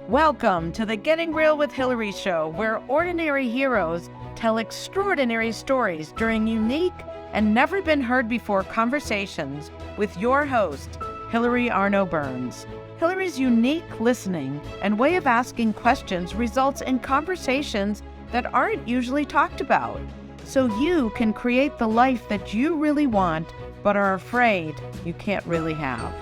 Welcome to the Getting Real with Hilary show, where ordinary heroes tell extraordinary stories during unique and never been heard before conversations with your host, Hilary Arno Burns. Hilary's unique listening and way of asking questions results in conversations that aren't usually talked about, so you can create the life that you really want but are afraid you can't really have.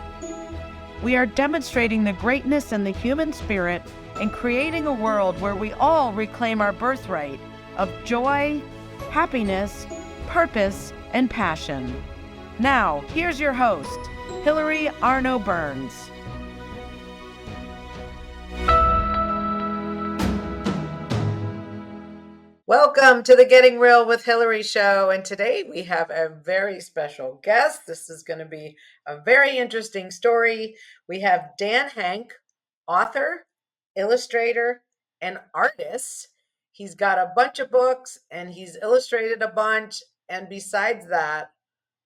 We are demonstrating the greatness in the human spirit and creating a world where we all reclaim our birthright of joy, happiness, purpose, and passion. Now, here's your host, Hilary Arno Burns. Welcome to the Getting Real with Hilary show, and today we have a very special guest. This is going to be a very interesting story. We have Henk, author, illustrator, and artist. He's got a bunch of books and he's illustrated a bunch, and besides that,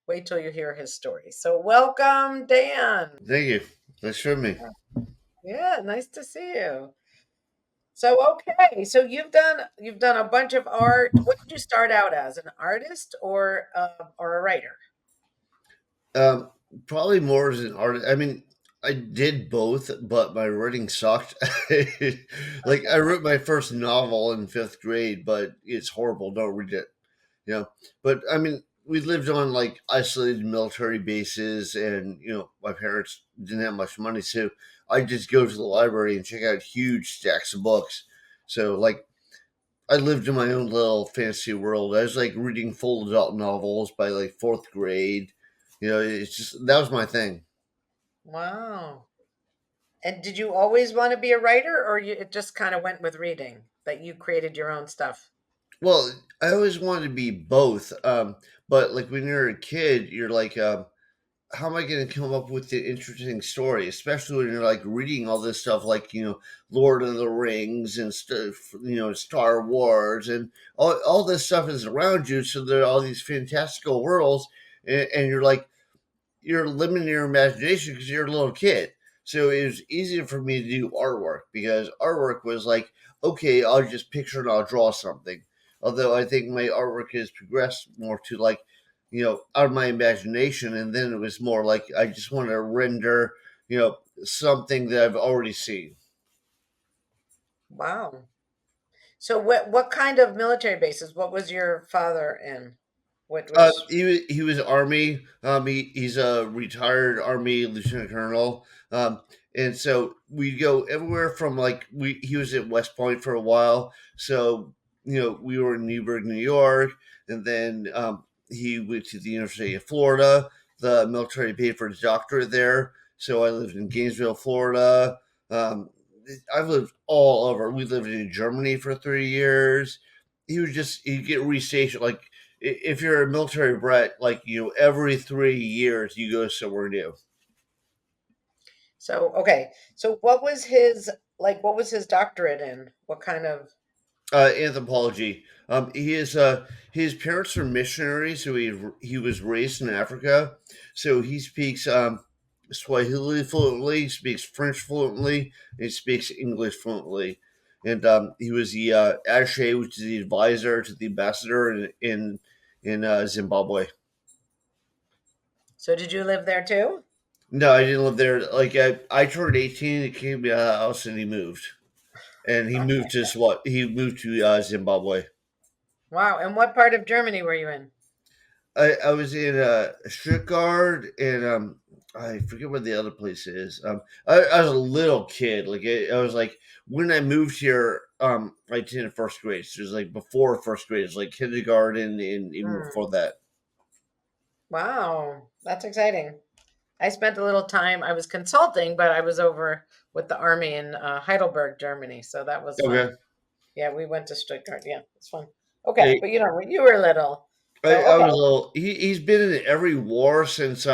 wait till you hear his story. So welcome, Dan. Thank you. Thanks for me. Yeah, nice to see you. So okay, so you've done a bunch of art. What did you start out as, an artist or a writer? Um, Probably more as an artist. I mean, I did both, but my writing sucked. Like I wrote my first novel in fifth grade, but it's horrible. Don't read it. But I mean, we lived on like isolated military bases, and my parents didn't have much money, so I just go to the library and check out huge stacks of books. So like I lived in my own little fantasy world. I was like reading full adult novels by like fourth grade. It's just that was my thing. Wow. And did you always want to be a writer, or it just kind of went with reading that you created your own stuff? Well, I always wanted to be both. But like when you're a kid, you're like, how am I going to come up with the interesting story? Especially when you're like reading all this stuff, like Lord of the Rings and stuff, Star Wars, and all this stuff is around you. So there are all these fantastical worlds, and you're like you're limiting your imagination because you're a little kid. So it was easier for me to do artwork because artwork was like, okay, I'll just picture and I'll draw something. Although I think my artwork has progressed more to like, out of my imagination. And then it was more like I just want to render, something that I've already seen. Wow. So what kind of military bases? What was your father in? What was He was Army. He's a retired Army Lieutenant Colonel. And so we go everywhere from like he was at West Point for a while. So we were in Newburgh, New York, and then he went to the University of Florida. The military paid for his doctorate there. So I lived in Gainesville, Florida. Um, I've lived all over. We lived in Germany for 3 years. He'd get restationed like if you're a military brat, like every 3 years you go somewhere new. so okay. So what was his doctorate in? What kind of Anthropology. His parents are missionaries, so he was raised in Africa. So he speaks Swahili fluently, he speaks French fluently, and he speaks English fluently. And he was the attaché, which is the advisor to the ambassador in Zimbabwe. So did you live there too? No, I didn't live there. Like I turned 18, he came to the house, and he moved. And he moved to Zimbabwe. Wow. And what part of Germany were you in? I was in Stuttgart, and I forget what the other place is. I was a little kid. Like I was like when I moved here. I attended first grade. So it was like before first grade. It was like kindergarten and even Hmm. before that. Wow, that's exciting. I spent a little time. I was consulting, but I was over with the army in Heidelberg, Germany. So that was fun. Okay. Yeah, we went to Stuttgart. Yeah, it's fun. Okay, but when you were little. So I okay. was a little. He's been in every war since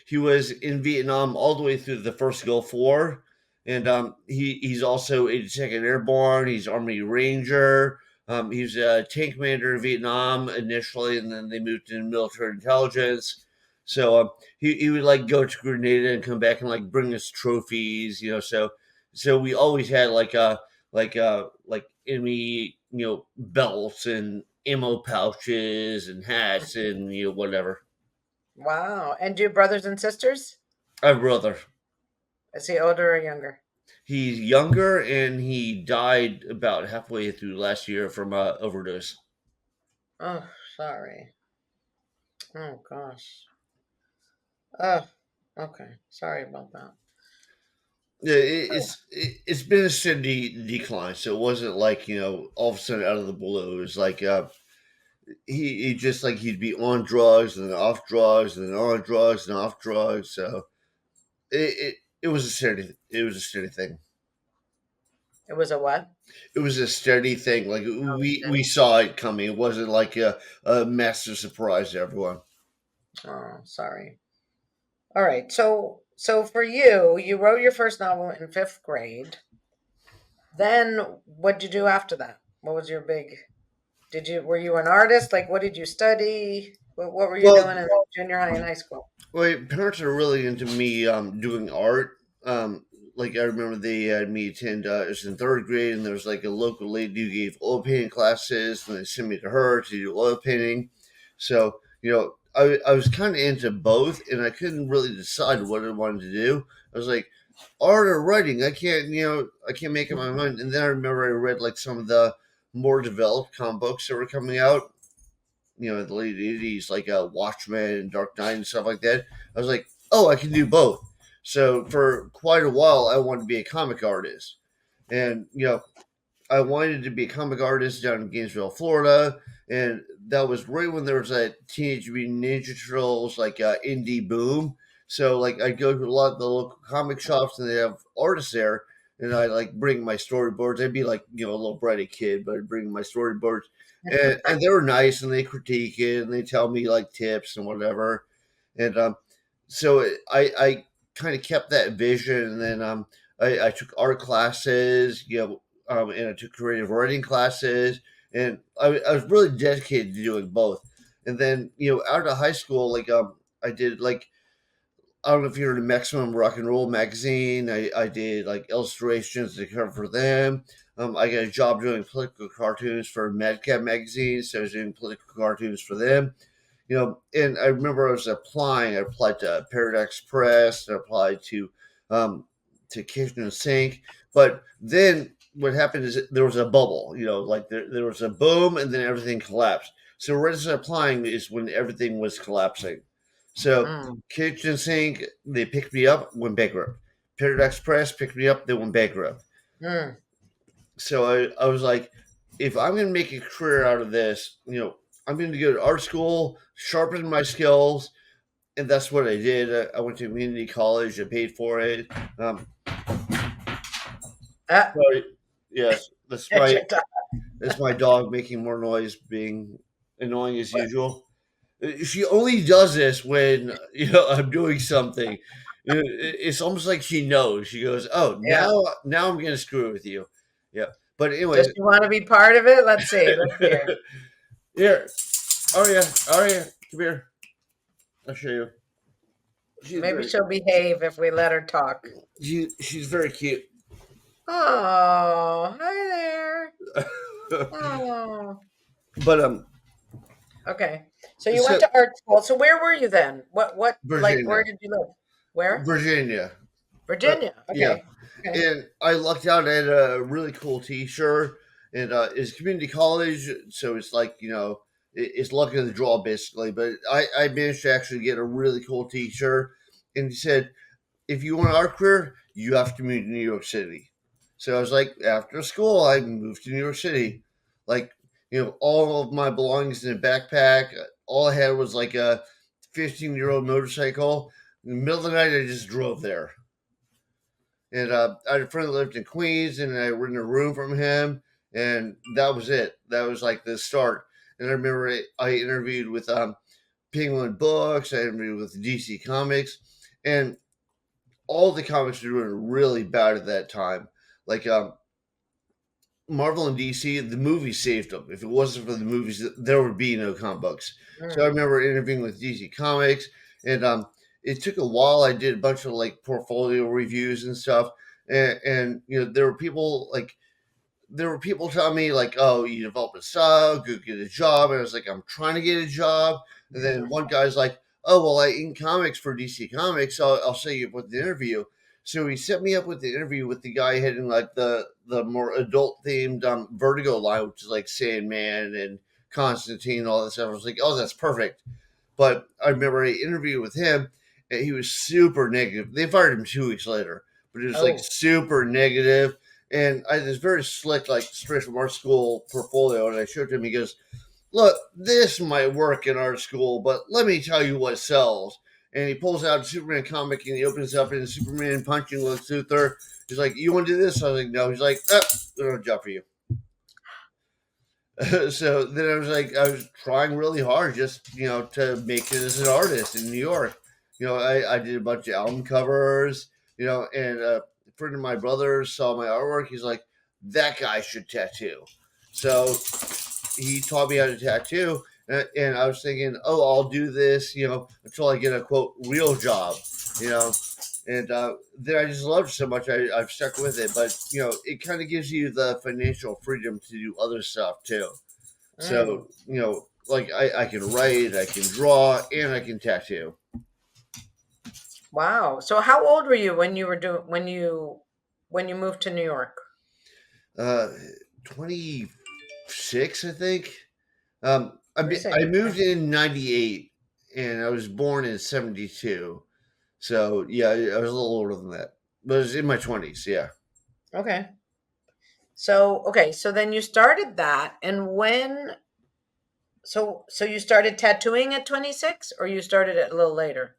he was in Vietnam all the way through the first Gulf War, and he's also 82nd Airborne. He's Army Ranger. He was a tank commander in Vietnam initially, and then they moved into military intelligence. So he would like go to Grenada and come back and like bring us trophies. So So we always had like enemy belts and ammo pouches and hats and whatever. Wow. And do you have brothers and sisters? I have a brother. Is he older or younger? He's younger and he died about halfway through last year from overdose. Oh, sorry. Oh gosh. Oh, okay. Sorry about that. Yeah, Oh. it's been a steady decline, so it wasn't like all of a sudden out of the blue. It was like he just like he'd be on drugs and then off drugs and then on drugs and off drugs. So it was a steady thing. It was a what? It was a steady thing. Like Oh, we saw it coming. It wasn't like a massive surprise to everyone. oh, sorry. All right. So for you, you wrote your first novel in fifth grade. Then what'd you do after that? What was your big? Were you an artist? Like, what did you study? What were you Well, doing in junior high and high school? my parents are really into me doing art. Like I remember they had me attend. It was in third grade, and there was like a local lady who gave oil painting classes, and they sent me to her to do oil painting. So I was kind of into both, and I couldn't really decide what I wanted to do. I was like, art or writing. I can't make up my mind. And then I remember I read like some of the more developed comic books that were coming out, in the late 80s, like Watchmen and Dark Knight and stuff like that. I was like, oh, I can do both. So for quite a while, I wanted to be a comic artist. And, I wanted to be a comic artist down in Gainesville, Florida. And that was right when there was that Teenage Mutant Ninja Turtles, like indie boom. So, like, I'd go to a lot of the local comic shops and they have artists there. And I like bring my storyboards. I'd be like, a little bratty kid, but I'd bring my storyboards and they were nice and they critique it and they tell me like tips and whatever. And so I kind of kept that vision. And then I took art classes, and I took creative writing classes. And I was really dedicated to doing both. And then, out of high school, like I did like I don't know if you heard of Maximum Rock and Roll magazine. I did like illustrations to cover for them. I got a job doing political cartoons for Madcap magazine, so I was doing political cartoons for them. And I remember I was applying. I applied to Paradox Press. I applied to Kitchen and Sink. But then what happened is there was a bubble. Like there was a boom, and then everything collapsed. So right as I was applying is when everything was collapsing. So Mm. Kitchen Sink, they picked me up, went bankrupt. Paradox Press picked me up, they went bankrupt. Mm. So I was like, if I'm going to make a career out of this, I'm going to go to art school, sharpen my skills, and that's what I did. I went to community college. I paid for it. Ah, Sorry, yes, that's your time. that's my dog making more noise, being annoying as usual. She only does this when I'm doing something. It's almost like she knows. She goes, "Oh, Yeah. now I'm gonna screw with you." Yeah, but Does anyways, she want to be part of it? Let's see. Let's hear. here, Aria, come here. I'll show you. She's Maybe very, she'll behave if we let her talk. she's very cute. Oh, hi there. but Oh, okay. So you so went to art school. So where were you then? Like, Virginia, where did you live? Where? Virginia, Virginia. yeah. Okay. Okay. And I lucked out at a really cool T-shirt, and it's community college, so it's like it's luck of the draw basically. But I managed to actually get a really cool T-shirt, and he said, if you want an art career, you have to move to New York City. So I was like, after school, I moved to New York City, like all of my belongings in a backpack. All I had was like a 15-year-old motorcycle. In the middle of the night, I just drove there. And I had a friend that lived in Queens, and I rented a room from him, and that was it. That was like the start. And I remember I interviewed with Penguin Books, I interviewed with DC Comics, and all the comics were doing really bad at that time. Like Marvel and DC, the movies saved them. If it wasn't for the movies, there would be no comic books. So I Mm. remember interviewing with DC Comics, and it took a while. I did a bunch of like portfolio reviews and stuff, And there were people telling me like, "Oh, you develop a style, go get a job," and I was like, "I'm trying to get a job." And then one guy's like, "Oh, well, I ink comics for DC Comics, so I'll set you up with the interview." So he set me up with the interview with the guy heading like the more adult themed Vertigo line, which is like Sandman and Constantine, and all that stuff. I was like, "Oh, that's perfect." But I remember I interviewed with him, and he was super negative. They fired him 2 weeks later, but he was like Oh, super negative. And I had this very slick, like straight from art school portfolio, and I showed it to him. He goes, "Look, this might work in art school, but let me tell you what sells." And he pulls out a Superman comic and he opens up in Superman punching Lex Luthor. He's like, "You want to do this?" I was like, "No." He's like, "No job for you." So then I was trying really hard just, to make it as an artist in New York. I did a bunch of album covers, and a friend of my brother saw my artwork. He's like, "That guy should tattoo." So he taught me how to tattoo. And I was thinking, oh, I'll do this, until I get a quote real job, you know. And then I just loved it so much, I've stuck with it. But it kind of gives you the financial freedom to do other stuff too. mm. So like I can write, I can draw, and I can tattoo. Wow. So how old were you when you were doing when you moved to New York? Uh, 26, I think. I 26. moved in '98, and I was born in '72. So yeah, I was a little older than that, but I was in my 20s. Yeah. Okay. So okay, so then you started that, and so you started tattooing at 26, or you started it a little later?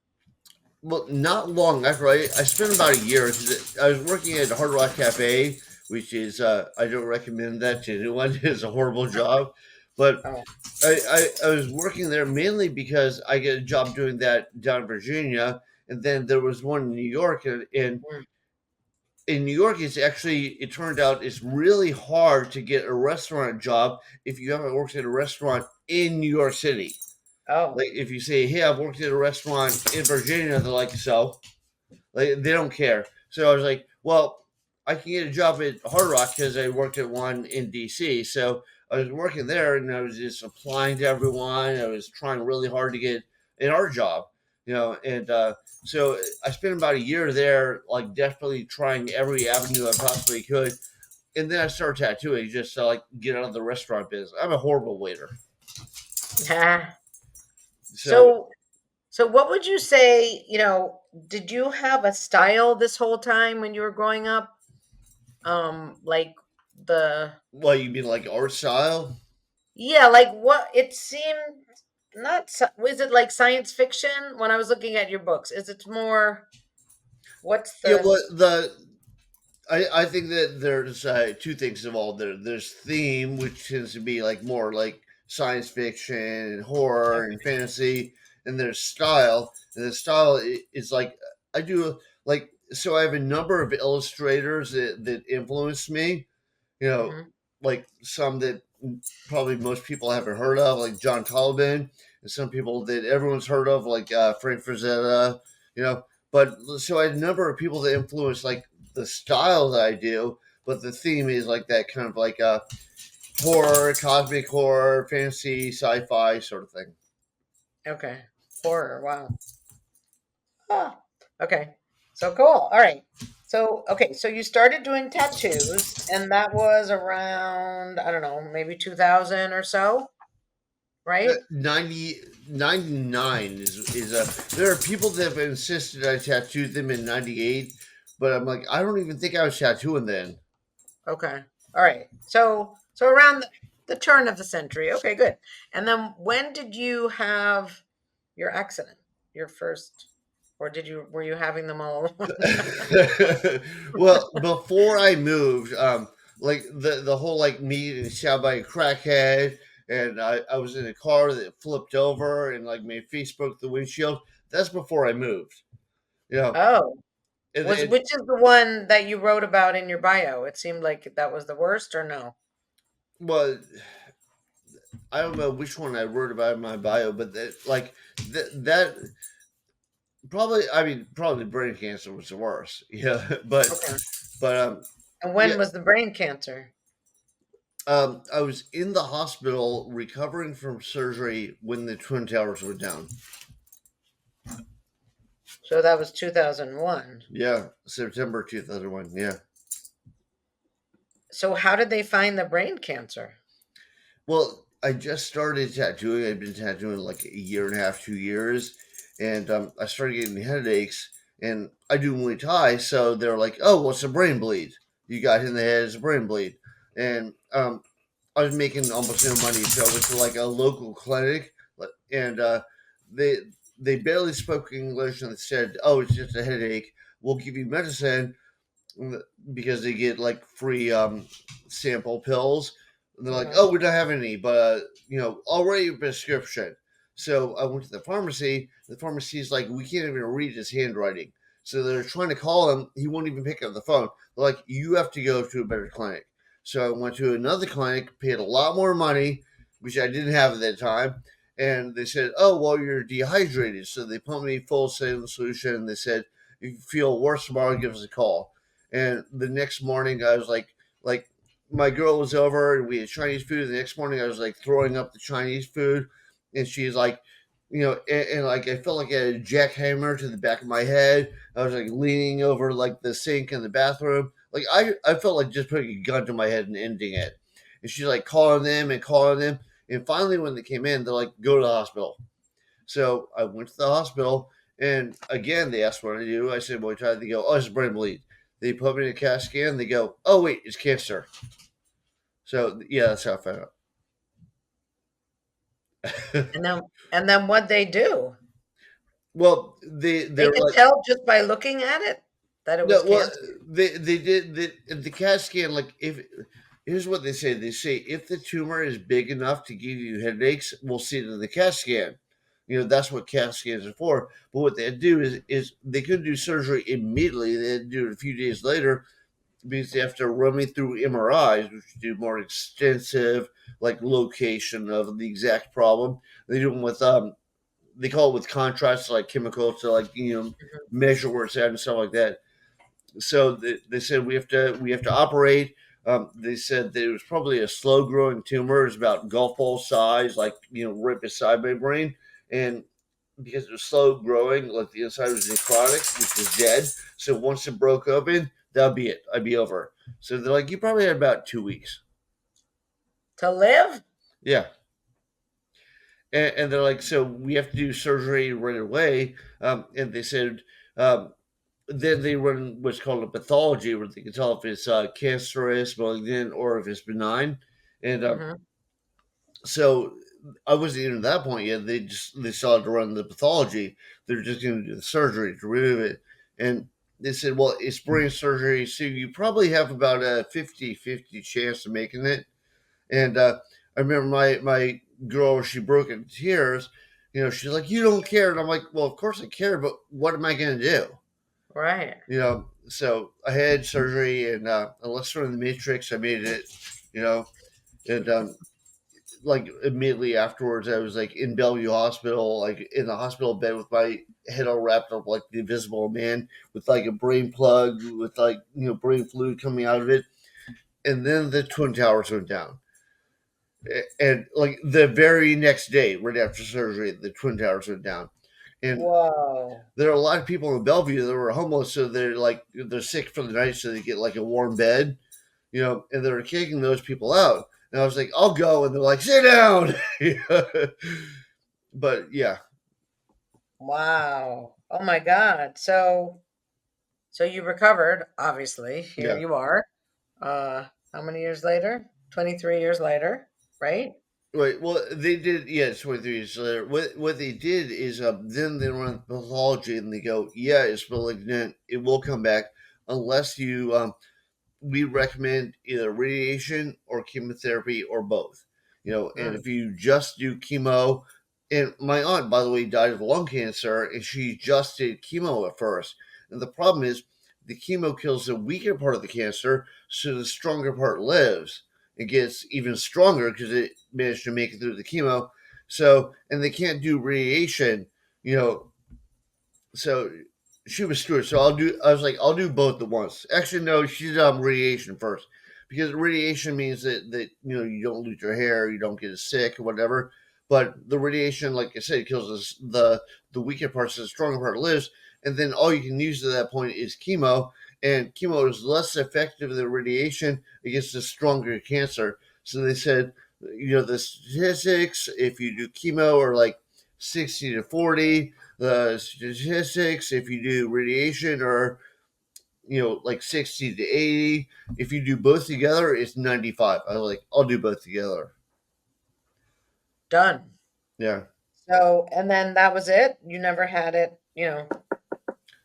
Well, not long after I spent about a year. 'Cause I was working at Hard Rock Cafe, which is I don't recommend that to anyone. It's a horrible job, but Oh. I was working there mainly because I get a job doing that down in Virginia, and then there was one in New York, and Mm. in New York, it turned out it's really hard to get a restaurant job if you haven't worked at a restaurant in New York City. Oh. Like if you say, "Hey, I've worked at a restaurant in Virginia," they're like, "So," like they don't care. So I was like, "Well, I can get a job at Hard Rock because I worked at one in DC." So I was working there, and I was just applying to everyone. I was trying really hard to get an art job, and so I spent about a year there, like desperately trying every avenue I possibly could. And then I started tattooing just to like get out of the restaurant business. I'm a horrible waiter. Ah. So So so what would you say, did you have a style this whole time when you were growing up? Like the what you mean like art style? Yeah, like what it seemed not was it like science fiction when I was looking at your books? Is it more what's Yeah, the well, I think that there's two things involved there. There's theme, which tends to be like more like science fiction and horror and Okay. fantasy, and there's style. And the style is like I do like so. I have a number of illustrators that influence me. You know, Hmm. like some that probably most people haven't heard of, like John Taliban, and some people that everyone's heard of, like Frank Frazetta. You know, but so I had a number of people that influence like the style that I do, but the theme is like that kind of like horror, cosmic horror, fantasy, sci-fi sort of thing. Okay. Horror. Wow. Oh, okay. So cool. All right. So, okay, so you started doing tattoos, and that was around, I don't know, maybe 2000 or so, right? 99 is a. There are people that have insisted I tattooed them in '98, but I'm like, I don't even think I was tattooing then. Okay. All right. So around the turn of the century. Okay, good. And then when did you have your accident? Your first, or were you having them all along? Well, before I moved, like the whole like me getting shot by a crackhead, and I was in a car that flipped over and like my face broke the windshield. That's before I moved. You know, Oh, and was it which is the one that you wrote about in your bio? It seemed like that was the worst, or no? well, I don't know which one I wrote about in my bio, but that like that probably brain cancer was the worst. Yeah, Okay. but And yeah, when was the brain cancer? I was in the hospital recovering from surgery when the Twin Towers went down. So that was 2001. Yeah, September 2001. Yeah. So how did they find the brain cancer? Well, I just started tattooing. I've been tattooing like a year and a half, 2 years, and I started getting headaches. And I do Muay Thai, so they're like, "Oh, what's a brain bleed? You got hit in the head, it's a brain bleed." And I was making almost no money, so I went to like a local clinic, and they they barely spoke English, and they said, "Oh, it's just a headache. We'll give you medicine." Because they get like free sample pills. And they're like, Hmm. "Oh, we don't have any, but I'll write you a prescription." So I went to the pharmacy. The pharmacy's like, "We can't even read his handwriting." So they're trying to call him. He won't even pick up the phone. They're like, "You have to go to a better clinic." So I went to another clinic, paid a lot more money, which I didn't have at that time. And they said, "Oh, well, you're dehydrated." So they pumped me full saline solution. And they said, "If you feel worse tomorrow, give us a call." And the next morning, I was like my girl was over and we had Chinese food. The next morning, I was like throwing up the Chinese food, and she's like, and like I felt like I had a jackhammer to the back of my head. I was like leaning over like the sink in the bathroom. Like I felt like just putting a gun to my head and ending it. And she's like calling them and calling them. And finally, when they came in, they're like, "Go to the hospital." So I went to the hospital, and again, they asked what I do. I said, "Well, I tried." They go, "Oh, it's a brain bleed." They put me in a CAT scan. They go, "Oh, wait, it's cancer." So yeah, that's how I found out. And then what they do? Well, They they're can like, tell just by looking at it that it was no, well, cancer. they did the CAT scan. Like, if here's what they say: if the tumor is big enough to give you headaches, we'll see it in the CAT scan. That's what CAT scans are for. But what they do is they couldn't do surgery immediately. They had to do it a few days later because they have to run me through MRIs, which do more extensive like location of the exact problem. They do them with they call it with contrast, like chemicals to like measure where it's at and stuff like that. So they said we have to operate. They said that it was probably a slow growing tumor. It's about golf ball size, like right beside my brain, and because it was slow growing, like the inside was necrotic, which was dead. So once it broke open, that'd be it. I'd be over. So they're like, you probably had about 2 weeks. To live? Yeah. And they're like, so we have to do surgery right away. And they said, then they run what's called a pathology where they can tell if it's cancerous, malignant, or if it's benign. And Hmm. so I wasn't even at that point yet. They started to run the pathology. They're just going to do the surgery to remove it. And they said, well, it's brain surgery, so you probably have about a 50-50 chance of making it. And I remember my girl, she broke into tears. She's like, "You don't care," and I'm like, "Well, of course I care, but what am I going to do?" Right. So I had surgery, and unless we're in the matrix, I made it. You know, and like immediately afterwards, I was like in Bellevue Hospital, like in the hospital bed with my head all wrapped up like the Invisible Man, with like a brain plug, with like brain fluid coming out of it, and then the Twin Towers went down. And like the very next day, right after surgery, the Twin Towers went down. And Whoa. there are a lot of people in Bellevue that were homeless, so they're sick for the night, so they get like a warm bed, and they're kicking those people out. And I was like, I'll go, and they're like, sit down. But yeah, Wow. Oh my God. So you recovered, obviously. Here yeah. you are. How many years later? 23 years later, right? Right. Well, they did. Yeah, 23 years later. What they did is then they run pathology, and they go, yeah, it's malignant. It will come back unless you we recommend either radiation or chemotherapy or both. And Mm. if you just do chemo, and my aunt, by the way, died of lung cancer, and she just did chemo at first. And the problem is, the chemo kills the weaker part of the cancer, so the stronger part lives. It gets even stronger because it managed to make it through the chemo. So, and they can't do radiation, you know, so she was steward. So I was like, I'll do both at once. Actually, no, she did radiation first because radiation means that you don't lose your hair, you don't get sick or whatever. But the radiation, like I said, kills us, the weaker parts, the stronger part lives, and then all you can use at that point is chemo, and chemo is less effective than radiation against the stronger cancer. So they said, the statistics if you do chemo are like 60 to 40. The statistics if you do radiation are like 60 to 80. If you do both together, it's 95. I was like, I'll do both together. Done. Yeah. So, and then that was it. You never had it,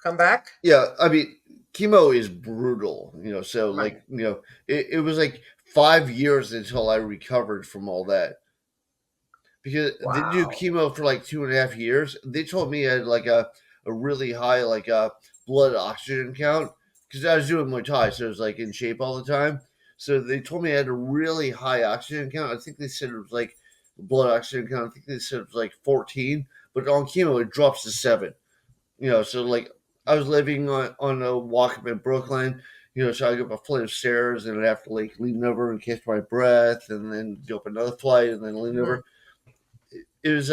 come back. Yeah, I mean, chemo is brutal, so Right. like, it was like 5 years until I recovered from all that. Because they do Wow. chemo for like 2.5 years. They told me I had like a really high like blood oxygen count because I was doing Muay Thai, so it was like in shape all the time. So they told me I had a really high oxygen count. I think they said it was like blood oxygen count. I think they said it was like 14, but on chemo it drops to 7. So like I was living on a walk up in Brooklyn. So I go up a flight of stairs and I'd have to like lean over and catch my breath, and then go up another flight and then lean Mhm. over. It was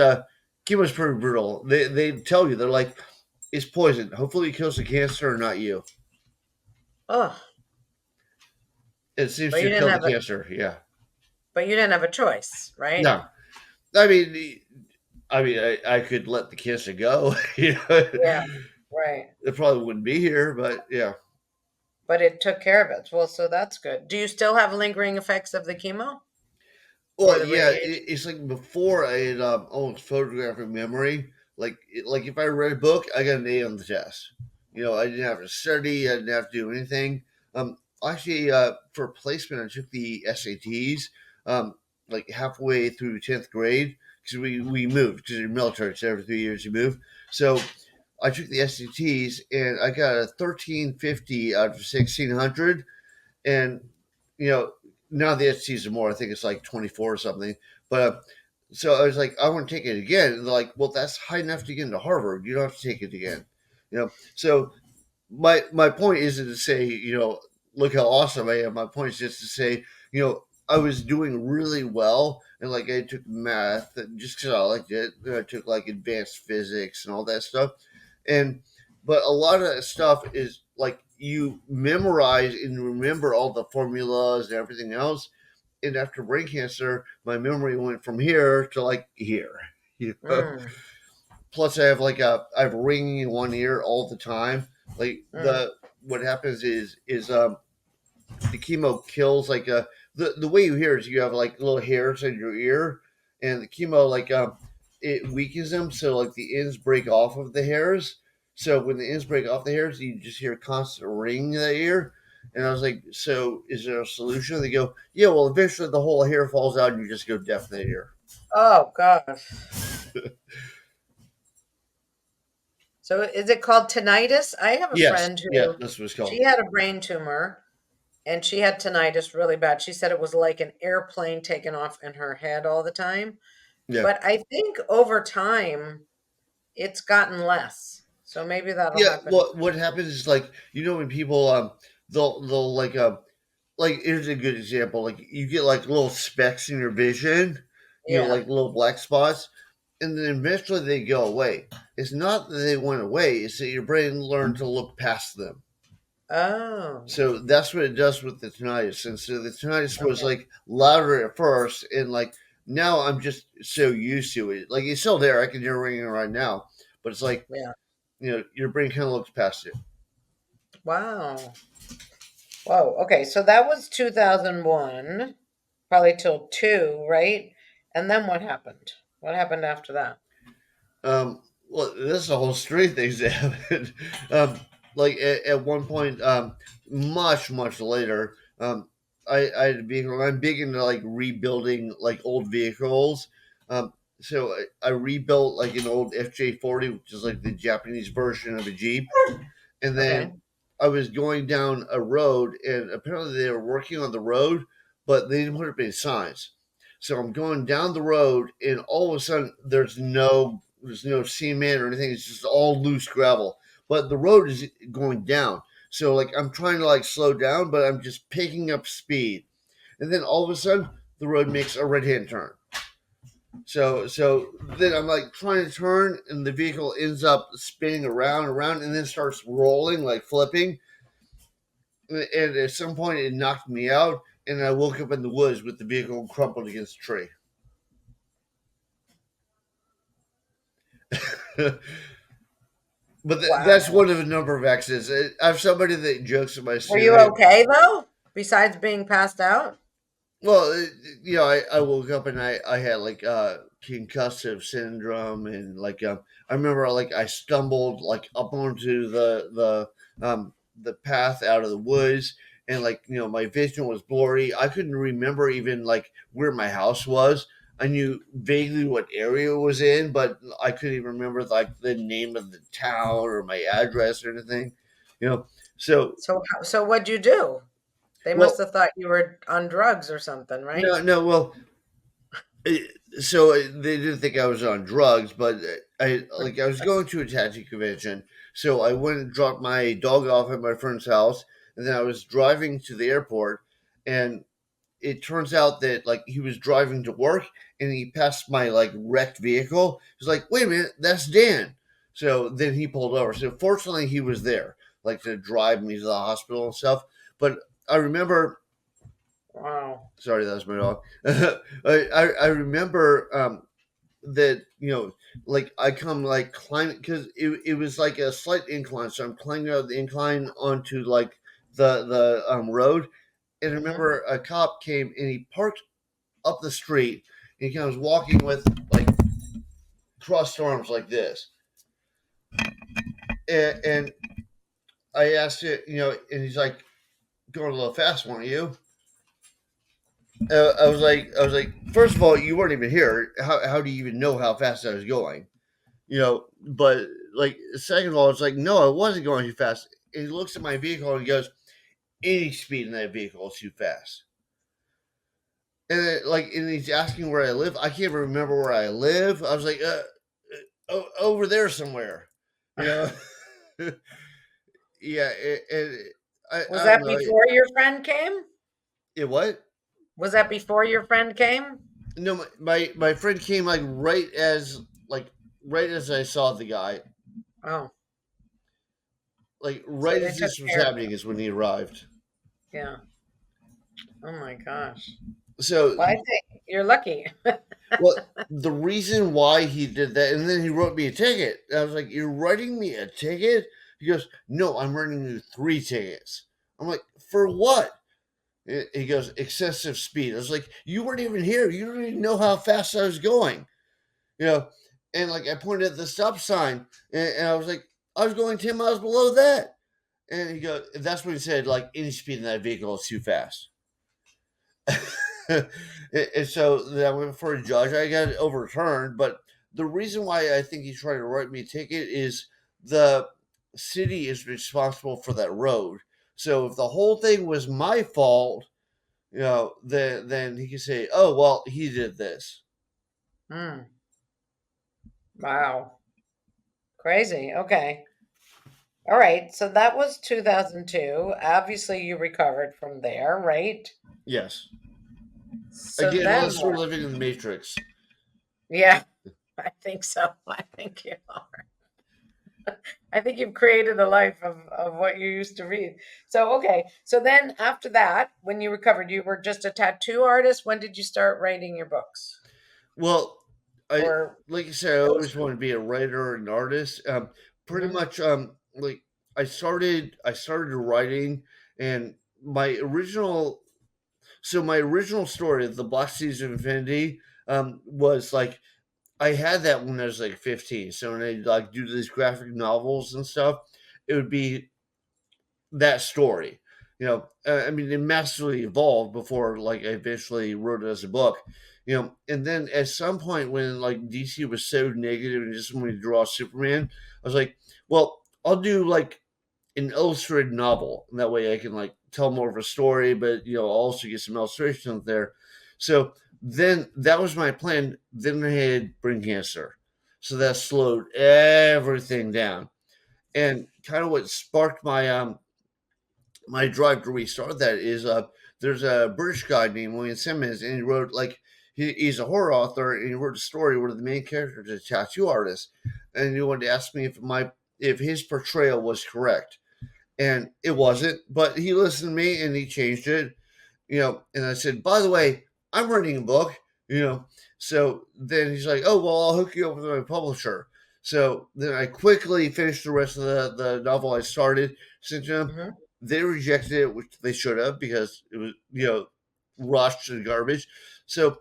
chemo's pretty brutal. They tell you, they're like, it's poison. Hopefully it kills the cancer, or not you. Oh, It seems but you to didn't kill the have a, cancer. Yeah. but you didn't have a choice, right? No, I mean, I could let the cancer go. Yeah. Right. It probably wouldn't be here, but yeah. But it took care of it. Well, so that's good. Do you still have lingering effects of the chemo or Well, the yeah, radiation? it's like before I had almost photographic memory. Like if I read a book, I got an A on the test. I didn't have to study. I didn't have to do anything. Actually, for placement, I took the SATs like halfway through 10th grade because we moved because you're military. So every 3 years you move. So I took the SATs and I got a 1350 out of 1600, and you know now the STs are more. I think it's like 24 or something. But so I was like, I want to take it again. And they're like, well, that's high enough to get into Harvard. You don't have to take it again. So my point isn't to say look how awesome I am. My point is just to say I was doing really well, and like I took math just because I liked it. And I took like advanced physics and all that stuff, and but a lot of that stuff is like you memorize and remember all the formulas and everything else. And after brain cancer, my memory went from here to like here. You know? Mm, Plus, I have ringing in one ear all the time. Like mm. what happens is the chemo kills like the way you hear is you have like little hairs in your ear, and the chemo like it weakens them, so like the ends break off of the hairs. So when the ends break off the hairs, you just hear a constant ringing in the ear. And I was like, so is there a solution? They go, yeah, well, eventually the whole hair falls out and you just go deaf in the ear. Oh gosh. So is it called tinnitus? I have a Yes, friend yeah, who that's what it's she called. had a brain tumor and she had tinnitus really bad. She said it was like an airplane taking off in her head all the time. Yeah. But I think over time it's gotten less. So maybe that'll Yeah, happen. what happens is like when people they'll like here's a good example, like you get like little specks in your vision, Yeah. like little black spots, and then eventually they go away. It's not that they went away, it's that your brain learned to look past them. Oh, So that's what it does with the tinnitus. And so the tinnitus was okay. like louder at first, and like now I'm just so used to it. Like it's still there, I can hear it ringing right now, but it's like Yeah. your brain kind of looks past it. Wow. Whoa. Okay. So that was 2001, probably till two, right? And then what happened? What happened after that? Well, there's a whole string of things that happened. Like at one point, much later, I had a vehicle. I'm big into like rebuilding like old vehicles. So I rebuilt like an old FJ40, which is like the Japanese version of a Jeep. And Okay. then I was going down a road, and apparently they were working on the road, but they didn't put up any signs. So I'm going down the road, and all of a sudden there's no there's no cement or anything. It's just all loose gravel. But the road is going down. So like I'm trying to like slow down, but I'm just picking up speed. And then all of a sudden the road makes a right hand turn. So then I'm like trying to turn and the vehicle ends up spinning around and then starts rolling, like flipping. And at some point it knocked me out and I woke up in the woods with the vehicle crumpled against a tree. But that's Wow. one of a number of accidents. I have somebody that jokes in my Were you studio. okay though? Besides being passed out? Well, I woke up and I had like concussive syndrome and like I remember like I stumbled like up onto the path out of the woods and like my vision was blurry. I couldn't remember even like where my house was. I knew vaguely what area it was in, but I couldn't even remember like the name of the town or my address or anything. You know, so So what'd you do? They must well, have thought you were on drugs or something, right? no, well, so they didn't think I was on drugs, but I was going to a tattoo convention, so I went and dropped my dog off at my friend's house, and then I was driving to the airport, and it turns out that like he was driving to work, and he passed my like wrecked vehicle. He's like, "Wait a minute, that's Dan." So then he pulled over. So fortunately, he was there, like to drive me to the hospital and stuff. But I remember Wow. sorry, that was my dog. I remember that like I come like climbing because it was like a slight incline, so I'm climbing out the incline onto like the road, and I Hmm. remember a cop came and he parked up the street and he kind of was walking with like crossed arms like this, and I asked it, and he's like going a little fast, weren't you? I was like, first of all, you weren't even here. How do you even know how fast I was going? But like, second of all, it's like, no, I wasn't going too fast. And he looks at my vehicle and he goes, any speed in that vehicle is too fast. And then, like, and he's asking where I live. I can't remember where I live. I was like, over there somewhere, you know. Yeah, Was I don't that know. before your friend came? It what? Was that before your friend came? No, my friend came like right as I saw the guy. Oh, Like so right they as took this was care of happening is when he arrived. you. Yeah. Oh my gosh. So, Well, I think you're lucky. well, the reason why he did that, and then he wrote me a ticket. I was like, "You're writing me a ticket?" He goes, "No, I'm writing you 3 tickets." I'm like, "For what?" He goes, "Excessive speed." I was like, "You weren't even here. You don't even know how fast I was going." You know, and like I pointed at the stop sign, and I was like, "I was going 10 miles below that." And he goes, "That's what he said. Like any speed in that vehicle is too fast." And so then I went for a judge. I got it overturned, but the reason why I think he's trying to write me a ticket is the city is responsible for that road. So if the whole thing was my fault, then he could say, "Oh well, he did this." Hmm. Wow. Crazy. Okay. All right. So that was 2002. Obviously, you recovered from there, right? Yes. So Again, then unless we're what? living in the Matrix. Yeah, I think so. I think you are. I think you've created a life of what you used to read. So, okay. So then after that, when you recovered, you were just a tattoo artist. When did you start writing your books Well, I or like I said, I always illustrating? wanted to be a writer and artist. Pretty Hmm. much, like I started writing, and my original my original story, the Black Seas of Infinity, was like I had that when I was like 15. So when I like do these graphic novels and stuff, it would be that story. I mean, it massively evolved before like I eventually wrote it as a book. And then at some point when like DC was so negative and just wanted to draw Superman, I was like, well, I'll do like an illustrated novel. And that way I can like tell more of a story, but I'll also get some illustrations there. So then that was my plan. Then I had brain cancer. So that slowed everything down. And kind of what sparked my drive to restart that is there's a British guy named William Simmons, and he wrote he's a horror author, and he wrote a story where the main character is a tattoo artist, and he wanted to ask me if his portrayal was correct, and it wasn't, but he listened to me and he changed it, and I said, by the way, I'm writing a book, so then he's like, oh well, I'll hook you up with my publisher. So then I quickly finished the rest of the novel I started, sent to them. Mm-hmm. They rejected it, which they should have, because it was, rushed and garbage. So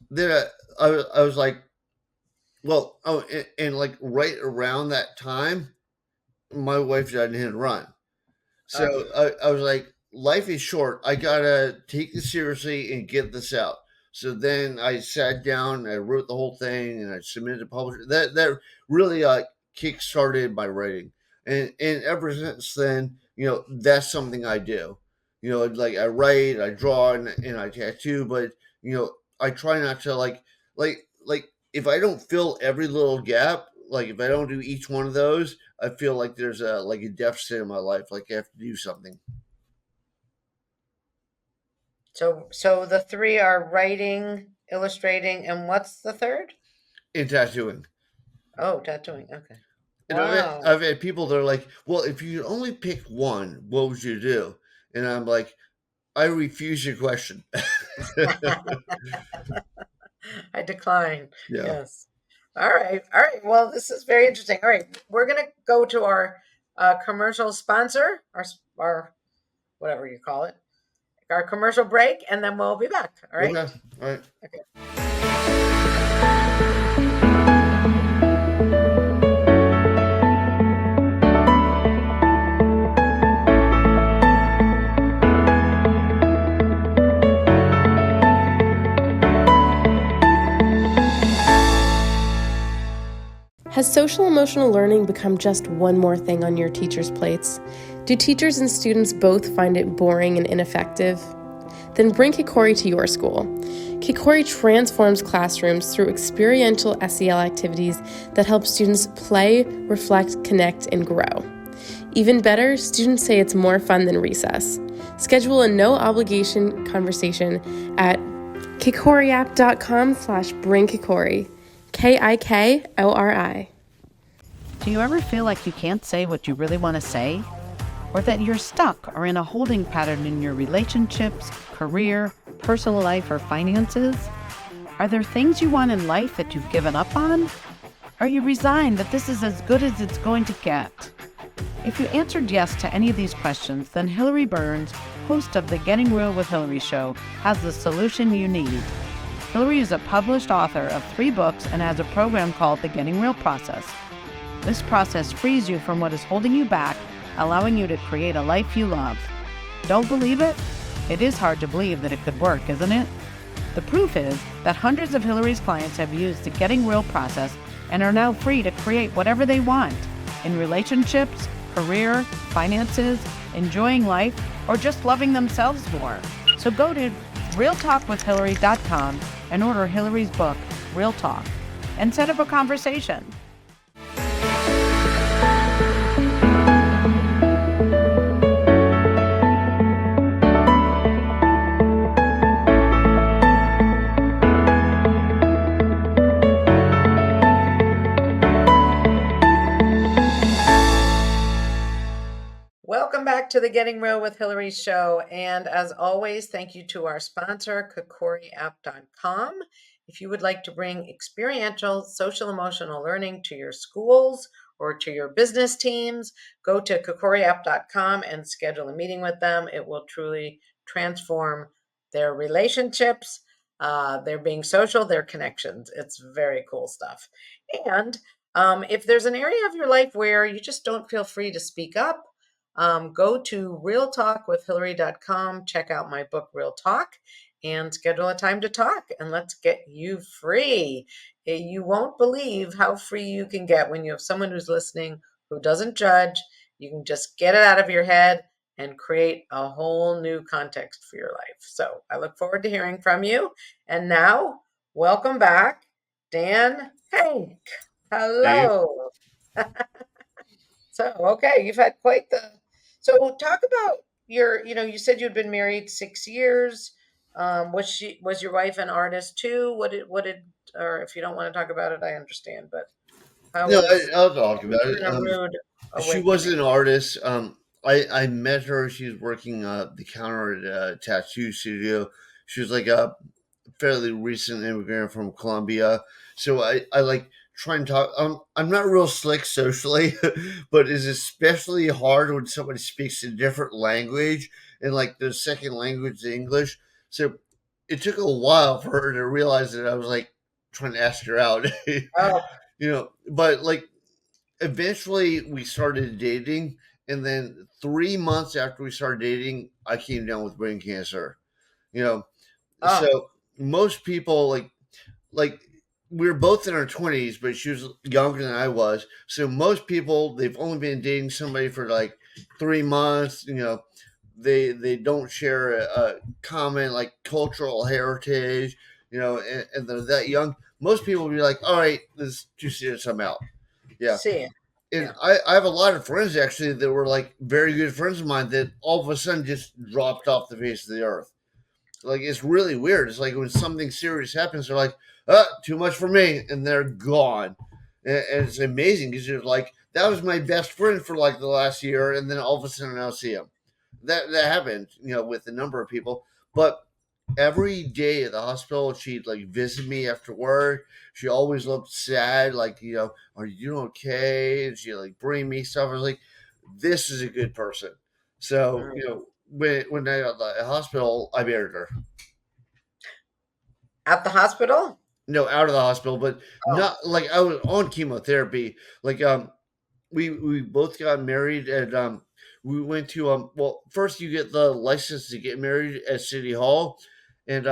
then I was like, well, oh, and like right around that time, my wife died in a hit and run. So I was like, life is short. I gotta take this seriously and get this out. So then I sat down, I wrote the whole thing, and I submitted to publisher. That really kick started my writing, and ever since then, that's something I do. Like I write, I draw, and I tattoo. But I try not to like if I don't fill every little gap, like if I don't do each one of those, I feel like there's a deficit in my life. Like I have to do something. So the three are writing, illustrating, and what's the third? In tattooing. Oh, tattooing. Okay. And Wow. I've had people that are like, well, if you could only pick one, what would you do? And I'm like, I refuse your question. I decline. Yeah. Yes. All right. All right. Well, this is very interesting. All right. We're going to go to our commercial sponsor, our whatever you call it, our commercial break, and then we'll be back. All right. Okay. All right. Okay. Has social emotional learning become just one more thing on your teachers' plates? Do teachers and students both find it boring and ineffective? Then bring Kikori to your school. Kikori transforms classrooms through experiential SEL activities that help students play, reflect, connect, and grow. Even better, students say it's more fun than recess. Schedule a no-obligation conversation at kikoriapp.com/bringkikori. Kikori. Do you ever feel like you can't say what you really want to say? Or that you're stuck or in a holding pattern in your relationships, career, personal life, or finances? Are there things you want in life that you've given up on? Are you resigned that this is as good as it's going to get? If you answered yes to any of these questions, then Hilary Burns, host of the Getting Real with Hilary show, has the solution you need. Hilary is a published author of 3 books and has a program called the Getting Real process. This process frees you from what is holding you back, allowing you to create a life you love. Don't believe it? It is hard to believe that it could work, isn't it? The proof is that hundreds of Hilary's clients have used the Getting Real process and are now free to create whatever they want in relationships, career, finances, enjoying life, or just loving themselves more. So go to realtalkwithhilary.com and order Hilary's book, Real Talk, and set up a conversation. Welcome back to the Getting Real with Hilary show. And as always, thank you to our sponsor, kikoriapp.com. If you would like to bring experiential social emotional learning to your schools or to your business teams, go to kikoriapp.com and schedule a meeting with them. It will truly transform their relationships, their being social, their connections. It's very cool stuff. And if there's an area of your life where you just don't feel free to speak up, go to realtalkwithhilary.com, check out my book, Real Talk, and schedule a time to talk, and let's get you free. You won't believe how free you can get when you have someone who's listening who doesn't judge. You can just get it out of your head and create a whole new context for your life. So I look forward to hearing from you. And now, welcome back Dan, Henk. Hey. Hello. So, okay, you've had quite the. So, talk about your. You said you'd been married 6 years. Was your wife an artist too? What did, or if you don't want to talk about it, I understand. But how No, was? I'll talk Was about it it. been a rude She was awakening? an artist. I met her. She was working the counter at a tattoo studio. She was like a fairly recent immigrant from Colombia. So I like try and talk. I'm not real slick socially, but it's especially hard when somebody speaks a different language and like their second language is English. So it took a while for her to realize that I was like trying to ask her out. Oh, But like eventually we started dating, and then 3 months after we started dating I came down with brain cancer. you know oh, so most people like we were both in our 20s, but she was younger than I was, so most people they've only been dating somebody for like 3 months. They don't share a common like cultural heritage, and they're that young. Most people will be like, all right, this is too serious, I'm out. Yeah. see, And yeah. I have a lot of friends actually that were like very good friends of mine that all of a sudden just dropped off the face of the earth. Like it's really weird. It's like when something serious happens, they're like, too much for me, and they're gone. And it's amazing because you're like, that was my best friend for like the last year, and then all of a sudden I'll see him. That happened, with a number of people. But every day at the hospital, she'd like visit me after work. She always looked sad, like, are you doing okay? And she like bring me stuff. I was like, this is a good person. So, Mm. when I got the hospital, I married her. At the hospital? No, out of the hospital, but Oh, not like I was on chemotherapy. Like we both got married, and we went to well, first you get the license to get married at City Hall, and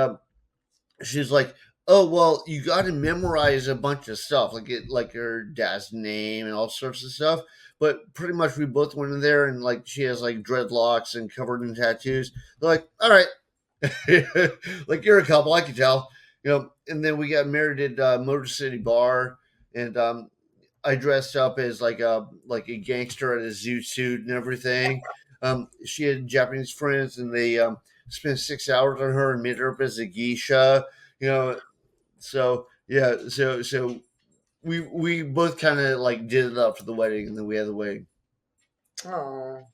she's like, "Oh well, you got to memorize a bunch of stuff, like her dad's name and all sorts of stuff." But pretty much, we both went in there, and like she has like dreadlocks and covered in tattoos. They're like, "All right, like you're a couple, I can tell." And then we got married at Motor City Bar, and I dressed up as like a gangster at a zoot suit and everything. She had Japanese friends, and they spent 6 hours on her and made her up as a geisha. You know, so yeah, so we both kind of like did it up for the wedding, and then we had the wedding. oh.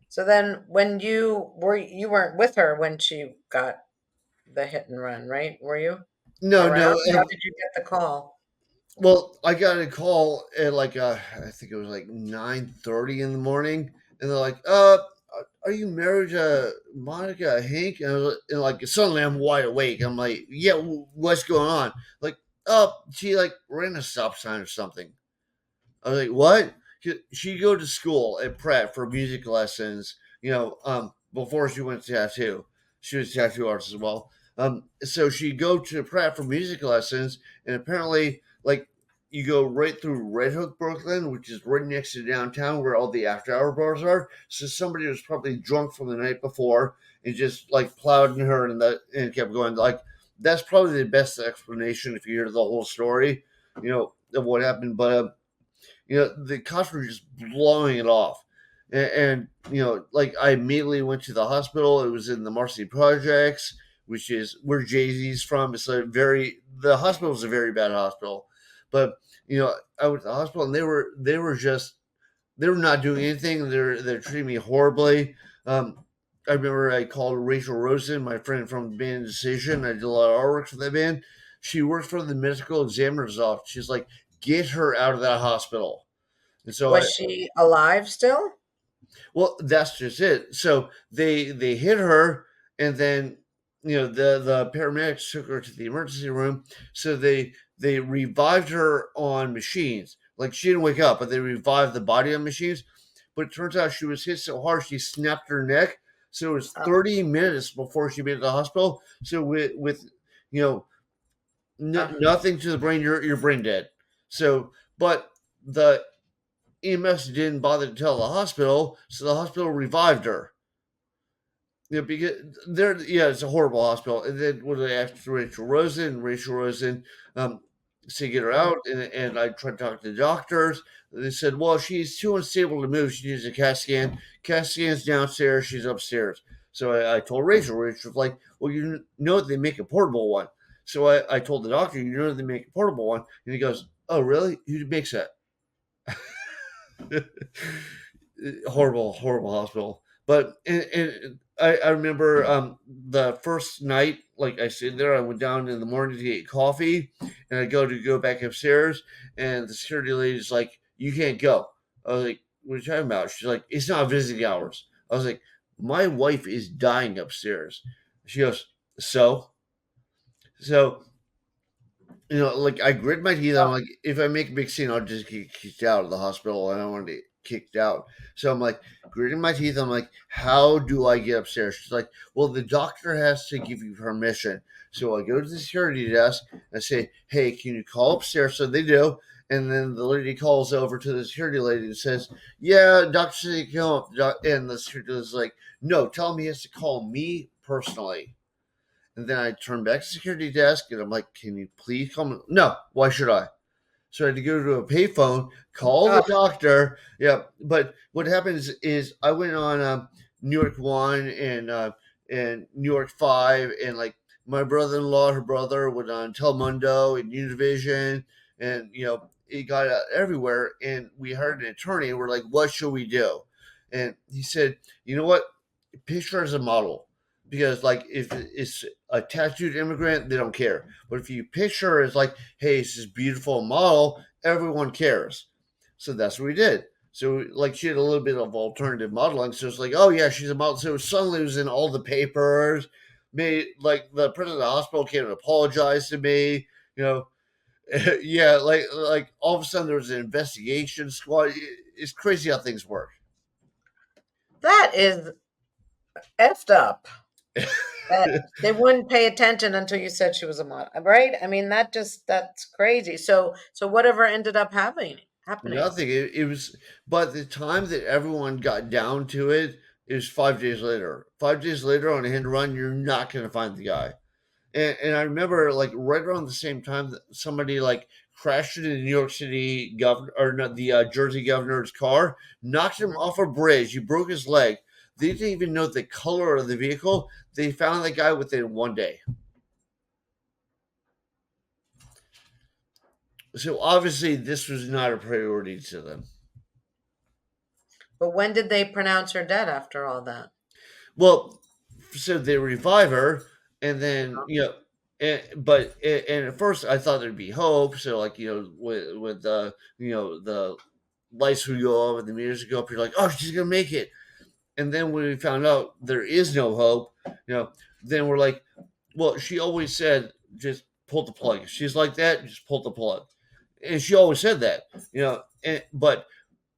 So then, when you weren't with her when she got the hit and run, right? Were you No, around? no. How did you get the call? Well, I got a call at like I think it was like 9:30 in the morning, and they're like, are you married to Monica Hank?" And like suddenly I'm wide awake. I'm like, "Yeah, what's going on?" Like, she like ran a stop sign or something. I was like, "What?" She'd go to school at Pratt for music lessons. Before she went to tattoo, she was a tattoo artist as well. So she'd go to Pratt for music lessons, and apparently, like, you go right through Red Hook, Brooklyn, which is right next to downtown where all the after hour bars are. So somebody was probably drunk from the night before and just like plowed in her, and kept going. Like, that's probably the best explanation if you hear the whole story, of what happened. But the cops were just blowing it off. And like I immediately went to the hospital. It was in the Marcy Projects, which is where Jay-Z's from. The hospital is a very bad hospital. But, I went to the hospital, and they were not doing anything. They're treating me horribly. I remember I called Rachel Rosen, my friend from the band Decision. I did a lot of artwork for that band. She works for the medical examiner's office. She's like, get her out of that hospital. And so Was she alive still? well, that's just it. So they hit her, and then the paramedics took her to the emergency room. So they revived her on machines. Like she didn't wake up, but they revived the body on machines. But it turns out she was hit so hard she snapped her neck. So it was Oh, 30 minutes before she made it to the hospital. So with you know oh, nothing to the brain, you're brain dead. So, but the EMS didn't bother to tell the hospital, so the hospital revived her. Because it's a horrible hospital. And then when they asked Rachel Rosen, um, to get her out, and I tried to talk to the doctors. They said, well, she's too unstable to move. She needs a CAT scan. CAT scan's downstairs. She's upstairs. So I told Rachel. Rachel was like, well, you know they make a portable one. So I told the doctor, you know they make a portable one. And he goes, oh, really? Who makes that? Horrible, horrible hospital. But and I remember the first night, like I stayed there, I went down in the morning to get coffee, and I go back upstairs, and the security lady's like, "You can't go." I was like, "What are you talking about?" She's like, "It's not visiting hours." I was like, "My wife is dying upstairs." She goes, "So, so." Like I grit my teeth. I'm like, if I make a big scene, I'll just get kicked out of the hospital. I don't want to get kicked out. So I'm like, gritting my teeth. I'm like, how do I get upstairs? She's like, well, the doctor has to give you permission. So I go to the security desk and I say, hey, can you call upstairs? So they do. And then the lady calls over to the security lady and says, yeah, doctor said you can come up. And the security is like, no, tell him he has to call me personally. And then I turn back to the security desk and I'm like, can you please come? No, why should I? So I had to go to a payphone, call the doctor. Yeah, but what happens is I went on New York 1 and New York 5, and like my brother-in-law, her brother went on Telemundo and Univision, and it got out everywhere. And we hired an attorney, and we're like, what should we do? And he said, you know what? Picture her as a model. Because like if it's a tattooed immigrant, they don't care. But if you picture her as like, hey, it's this beautiful model, everyone cares. So that's what we did. So like she had a little bit of alternative modeling. So it's like, oh yeah, she's a model. So suddenly it was in all the papers. Made like the president of the hospital came and apologized to me. You know, yeah, like all of a sudden there was an investigation squad. It's crazy how things work. That is effed up. That they wouldn't pay attention until you said she was a model, right? I mean, that's crazy. So whatever ended up happening. Nothing. It was, but the time that everyone got down to it is 5 days later. 5 days later on a hit and run, you're not going to find the guy. And I remember like right around the same time that somebody like crashed into the New York City governor or not the Jersey governor's car, knocked him off a bridge. He broke his leg. They didn't even know the color of the vehicle. They found the guy within 1 day. So obviously, this was not a priority to them. But when did they pronounce her dead after all that? Well, so they revive her, and then and at first I thought there'd be hope. So like with the the lights would go up and the music go up, you're like, oh, she's gonna make it. And then when we found out there is no hope, then we're like, well, she always said just pull the plug. If she's like that, just pull the plug. And she always said that, but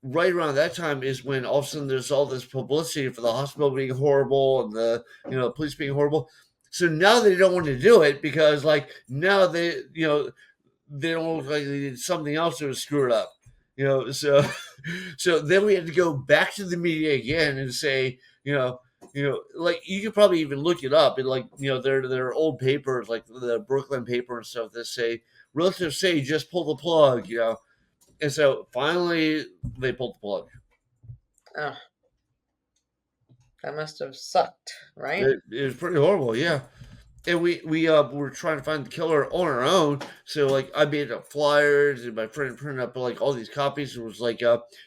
right around that time is when all of a sudden there's all this publicity for the hospital being horrible and the police being horrible. So now they don't want to do it because like now they don't look like they did something else that was screwed up. So so then we had to go back to the media again and say, like you could probably even look it up and like there are old papers like the Brooklyn paper and stuff that say relatives say just pull the plug, and so finally they pulled the plug. Oh, that must have sucked, right? It was pretty horrible, yeah. And we were trying to find the killer on our own. So like I made up flyers and my friend printed up like all these copies and was like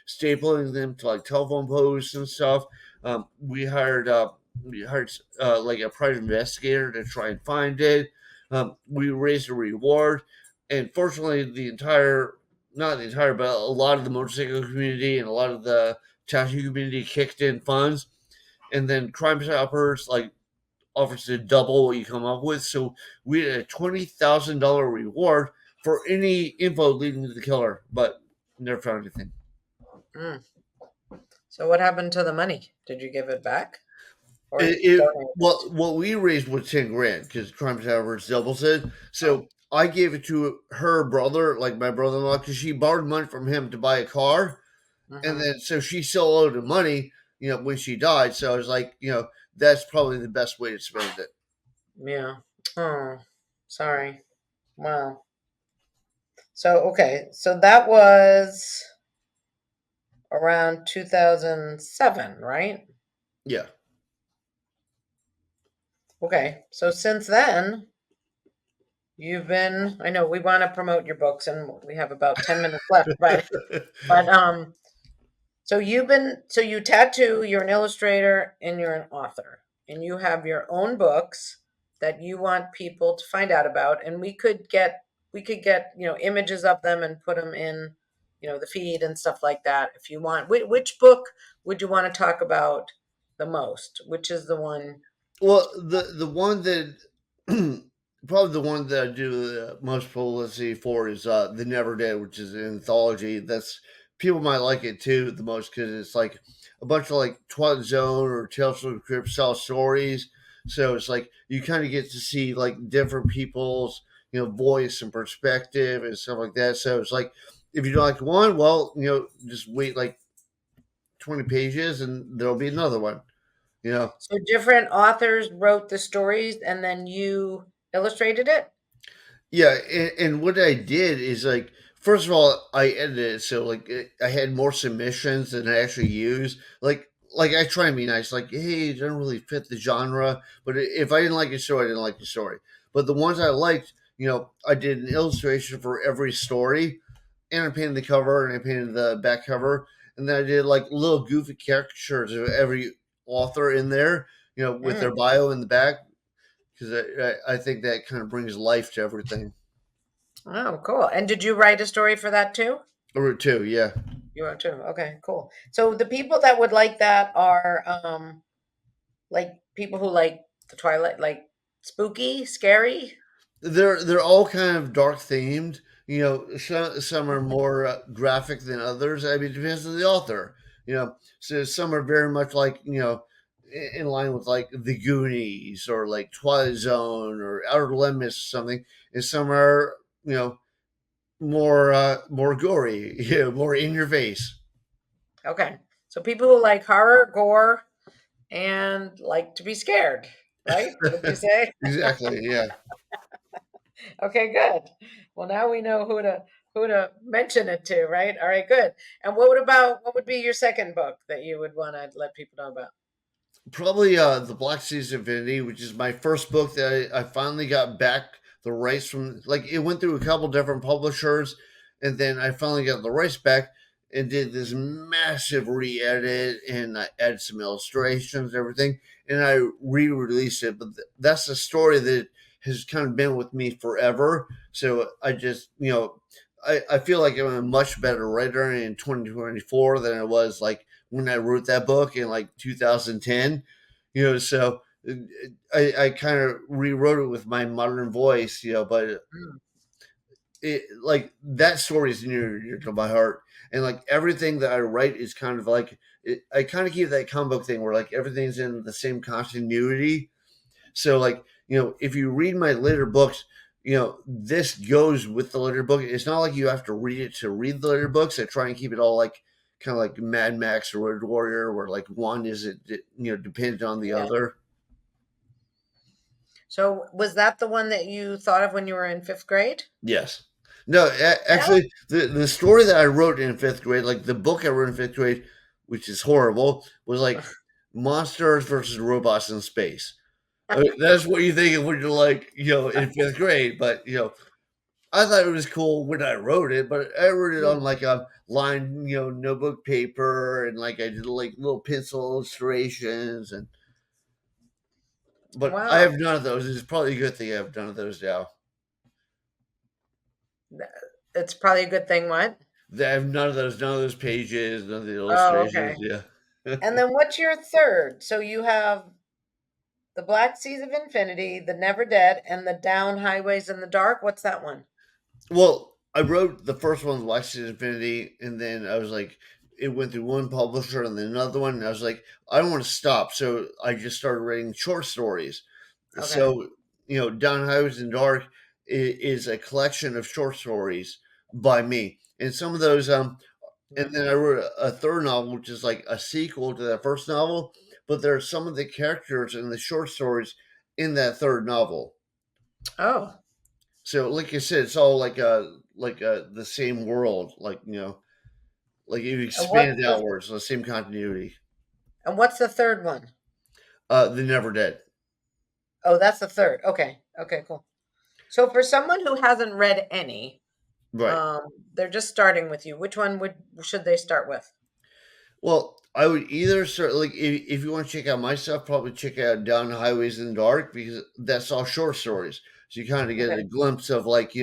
stapling them to like telephone posts and stuff. We hired like a private investigator to try and find it. We raised a reward, and fortunately not the entire, but a lot of the motorcycle community and a lot of the tattoo community kicked in funds, and then Crime Stoppers like offers to double what you come up with. So we had a $20,000 reward for any info leading to the killer, but never found anything. Mm. So what happened to the money? Did you give it back? Or Well, what we raised was 10 grand because Crime Stoppers doubles it. So I gave it to her brother, like my brother-in-law, because she borrowed money from him to buy a car. And then so she still owed him money, when she died. So I was like, that's probably the best way to spend it. Yeah. Oh, sorry. Wow. So, okay. So that was around 2007, right? Yeah. Okay. So since then, you've been, I know we want to promote your books and we have about 10 minutes left, but so so you tattoo, you're an illustrator and you're an author, and you have your own books that you want people to find out about, and we could get, images of them and put them in, the feed and stuff like that if you want. Which book would you want to talk about the most? Which is the one? Well, the one that probably the one that I do the most publicity for is The Never Dead, which is an anthology. That's people might like it too the most because it's like a bunch of like Twilight Zone or Tales from the Crypt style stories. So it's like you kind of get to see like different people's voice and perspective and stuff like that. So it's like if you don't like one, well, just wait like 20 pages and there'll be another one. You know, So different authors wrote the stories and then you illustrated it? Yeah, and what I did is like first of all, I edited it so like I had more submissions than I actually used. Like I try and be nice, like hey, it doesn't really fit the genre, but if I didn't like the story, I didn't like the story. But the ones I liked, I did an illustration for every story, and I painted the cover and I painted the back cover, and then I did like little goofy caricatures of every author in there, with their Mm. bio in the back because I think that kind of brings life to everything. Oh, cool. And did you write a story for that too? Route two, yeah. You wrote too. Okay, cool. So the people that would like that are like people who like the Twilight, like spooky, scary. They're all kind of dark themed. Some are more graphic than others. I mean, it depends on the author. So some are very much like in line with like the Goonies or like Twilight Zone or Outer Limits or something, and some are more gory, more in your face. Okay. So people who like horror, gore, and like to be scared, right? Would you say? Exactly. Yeah. Okay, good. Well, now we know who to mention it to, right? All right, good. And what would be your second book that you would want to let people know about? Probably the Black Seas Infinity, which is my first book that I finally got back the rights from. Like it went through a couple different publishers, and then I finally got the rights back and did this massive re-edit and I added some illustrations and everything, and I re-released it. But that's a story that has kind of been with me forever. So I just I feel like I'm a much better writer in 2024 than I was like when I wrote that book in like 2010. So I kind of rewrote it with my modern voice, but Mm. it like that story is near to my heart, and like everything that I write is kind of like I kind of keep that comic book thing where like everything's in the same continuity. So like if you read my later books, this goes with the later book. It's not like you have to read it to read the later books. I try and keep it all like kind of like Mad Max or Road Warrior, where like one isn't dependent on the Yeah. other. So was that the one that you thought of when you were in fifth grade? Yes. No, Yeah. actually, the story that I wrote in fifth grade, like the book I wrote in fifth grade, which is horrible, was like monsters versus robots in space. That's what you think of when you're like, in fifth grade. But I thought it was cool when I wrote it, but I wrote it on Mm. like a lined, notebook paper, and like I did like little pencil illustrations, and but I Wow. have none of those. It's probably a good thing I have none of those now. Th- It's probably a good thing. What? I have none of those pages, none of the Oh, illustrations. okay. Yeah. And then what's your third? So you have the Black Seas of Infinity, the Never Dead, and the Down Highways in the Dark. What's that one? Well, I wrote the first one, Legacy Infinity, and then I was like, it went through one publisher and then another one, and I was like, I don't want to stop, so I just started writing short stories. Okay. So, Down Highways and Dark is a collection of short stories by me, and some of those, and then I wrote a third novel, which is like a sequel to that first novel, but there are some of the characters in the short stories in that third novel. Oh. So, like I said, it's all like the same world, like like you And what's expand the outwards, the same continuity. third one? The Never Dead. Oh, that's the third. Okay. Okay, cool. So for someone who hasn't read any, Right. they're just starting with you. Which one should they start with? Well, I would either start like if you want to check out my stuff, probably check out Down the Highways in the Dark because that's all short stories. So you kind of get Okay. a glimpse of like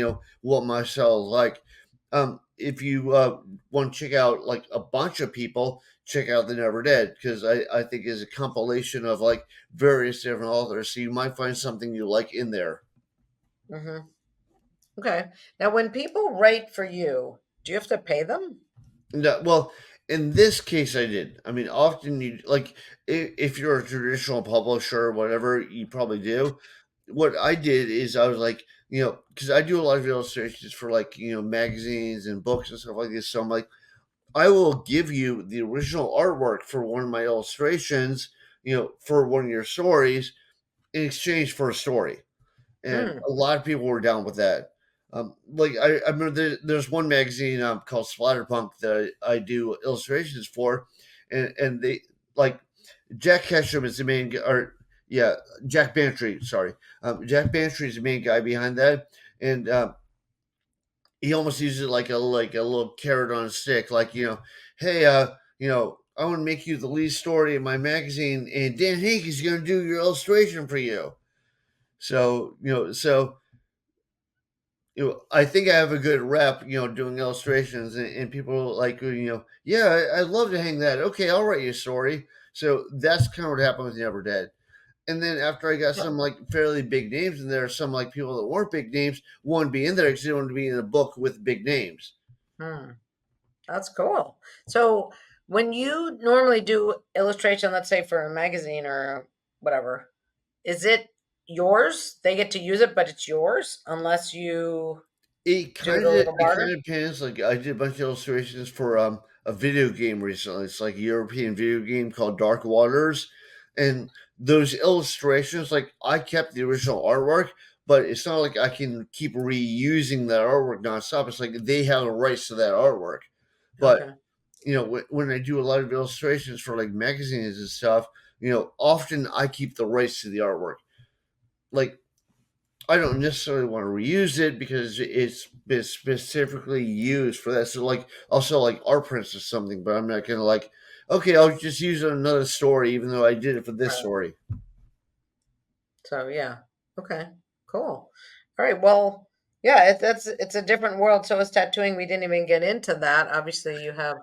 what my style is like. If you want to check out like a bunch of people, check out The Never Dead because I think is a compilation of like various different authors. So you might find something you like in there. Mm-hmm. Okay. Now, when people write for you, do you have to pay them? No, well, in this case, I did. I mean, often you like if you're a traditional publisher or whatever, you probably do. What I did is I was like, because I do a lot of illustrations for like magazines and books and stuff like this. So I'm like, I will give you the original artwork for one of my illustrations, for one of your stories in exchange for a story, and Hmm. a lot of people were down with that. Like I remember there's one magazine called Splatterpunk that I do illustrations for, and they like Jack Ketchum is the main guy, or yeah, Jack Bantry. Sorry, Jack Bantry is the main guy behind that, and he almost uses it like a little carrot on a stick, like hey, I want to make you the lead story in my magazine, and Dan Henk is going to do your illustration for you. So I think I have a good rep, doing illustrations, and people like, yeah, I'd love to hang that. Okay, I'll write you a story. So that's kind of what happened with Never Dead. And then after I got Yeah. some like fairly big names in there, some like people that weren't big names wanted to be in there because they wanted to be in a book with big names. Hmm. That's cool. So when you normally do illustration, let's say for a magazine or whatever, is it yours? They get to use it, but it's yours unless you do the little It kind barter? of depends. Like I did a bunch of illustrations for a video game recently. It's like a European video game called Dark Waters, and those illustrations, like I kept the original artwork, but it's not like I can keep reusing that artwork nonstop. It's like they have the rights to that artwork. But Okay. when I do a lot of illustrations for like magazines and stuff, often I keep the rights to the artwork. Like I don't necessarily want to reuse it because it's been specifically used for that. So like also like art prints or something, but I'm not gonna like, okay, I'll just use it in another story, even though I did it for this Right. story. So yeah. Okay. Cool. All right. Well, yeah, it's a different world. So is tattooing. We didn't even get into that. Obviously, you have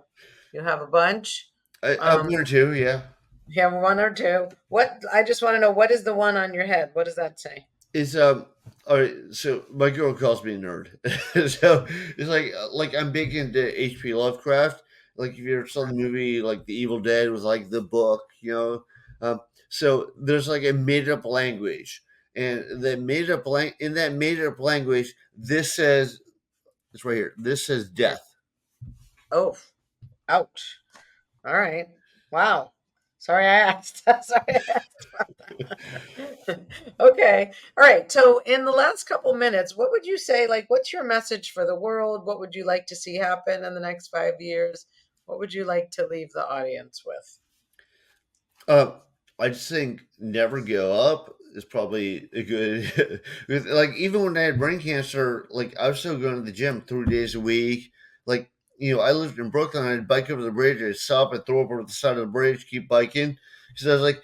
a bunch. I Um, one or two, yeah. you have one or two. What I just want to know, what is the one on your head? What does that say? Is all right. So my girl calls me a nerd. So it's like I'm big into H.P. Lovecraft. Like if you ever saw the movie like The Evil Dead was like the book, so there's like a made up language, and in that made up language, this says it's right here. This says Yeah. death. Oh, ouch. All right. Wow. Sorry I asked. Sorry I asked about that. Okay. All right. So in the last couple minutes, what would you say, like, what's your message for the world? What would you like to see happen in the next 5 years? What would you like to leave the audience with? Uh, I just think never give up is probably a good. Like even when I had brain cancer, like I was still going to the gym 3 days a week. Like I lived in Brooklyn. I'd bike over the bridge. I'd stop and throw over the side of the bridge, keep biking. Because I was like,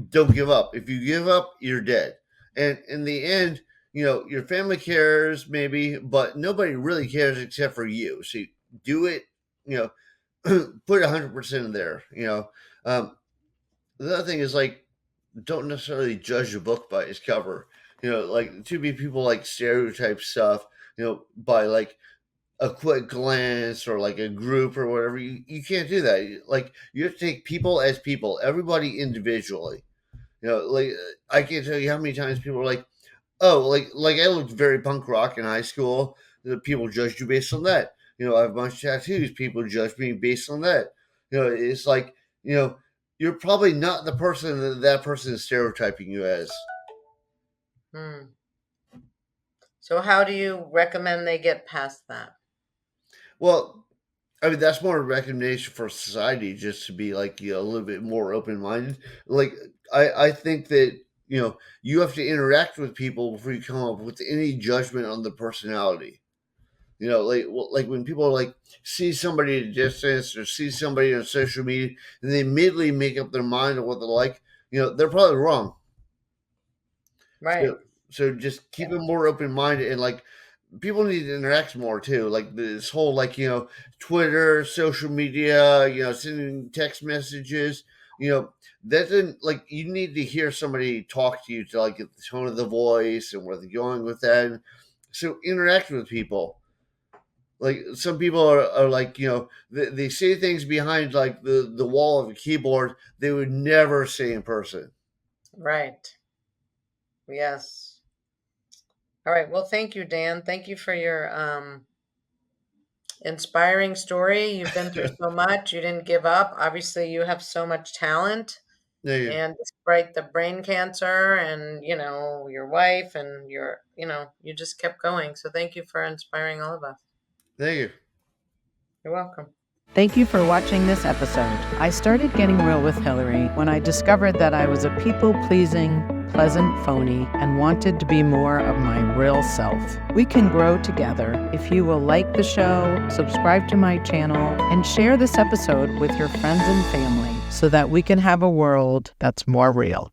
don't give up. If you give up, you're dead. And in the end, your family cares maybe, but nobody really cares except for you. So you do it. You put 100% in there. The other thing is like don't necessarily judge a book by its cover. Like too many people like stereotype stuff, by like a quick glance or like a group or whatever. You can't do that. Like you have to take people as people, everybody individually. Like I can't tell you how many times people are like, oh, like I looked very punk rock in high school. The people judged you based on that. I have a bunch of tattoos. People judge me based on that. It's like you know, you're probably not the person that person is stereotyping you as. Hmm. So how do you recommend they get past that? Well, I mean, that's more a recommendation for society just to be like, a little bit more open minded. Like, I think that, you have to interact with people before you come up with any judgment on the personality. Like when people like see somebody at a distance or see somebody on social media and they immediately make up their mind on what they're like, they're probably wrong. Right. So just keep it more open minded, and like people need to interact more too. Like this whole like Twitter, social media, sending text messages. That didn't like you need to hear somebody talk to you to like get the tone of the voice and where they're going with that. So interact with people. Like some people are like they say things behind like the wall of a keyboard they would never say in person. Right. Yes. All right. Well, thank you, Dan. Thank you for your inspiring story. You've been through so much. You didn't give up. Obviously, you have so much talent. There you And despite the brain cancer and, your wife and you just kept going. So thank you for inspiring all of us. Thank you. You're welcome. Thank you for watching this episode. I started getting real with Hilary when I discovered that I was a people-pleasing, pleasant phony and wanted to be more of my real self. We can grow together if you will like the show, subscribe to my channel, and share this episode with your friends and family so that we can have a world that's more real.